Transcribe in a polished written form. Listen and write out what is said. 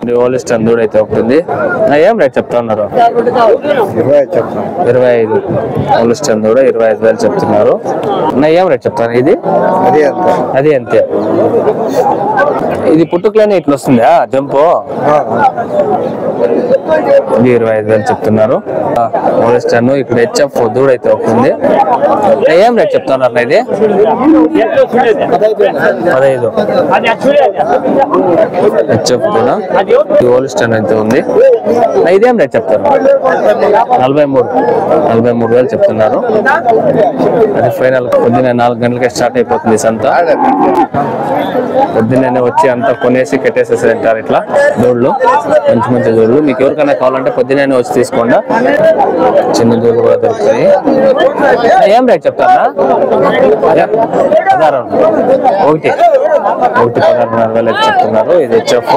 Holstein దూడ అయితే ఒకటి. ఏం రేట్ చెప్తా ఉన్నారు? 25. హోలిస్టన్ దూడ 25,000 చెప్తున్నారు. ఏం రేట్ చెప్తాను? ఇది అది అంతే. ఇది పుట్టుకలోనే ఇట్లా వస్తుందా జంపు? ఇది 25,000 చెప్తున్నారు. హోలిస్టన్ ఇక్కడ హెచ్ఎఫ్ దూడ అయితే ఒకటి. ఏం రేట్ చెప్తున్నారు? ఇది 15. హెచ్ఎఫ్ కూడా హోలిస్టన్ అయితే ఉంది. ఇదేం రేట్ చెప్తారు? 43,000 చెప్తున్నారు. అది ఫైనల్. పొద్దున్న 4 గంటలకే స్టార్ట్ అయిపోతుంది సంత. పొద్దున్నే వచ్చి అంతా కొనేసి కట్టేసేసి అంటారు ఇట్లా దూడలు, మంచి మంచి దూడలు. మీకు ఎవరికైనా కావాలంటే పొద్దున్నే వచ్చి తీసుకోండి. చిన్న దూడలు కూడా దొరుకుతాయి. ఏం రేట్ చెప్తారా? 16,000 చెప్తున్నారు. ఇది హెచ్ఎఫ్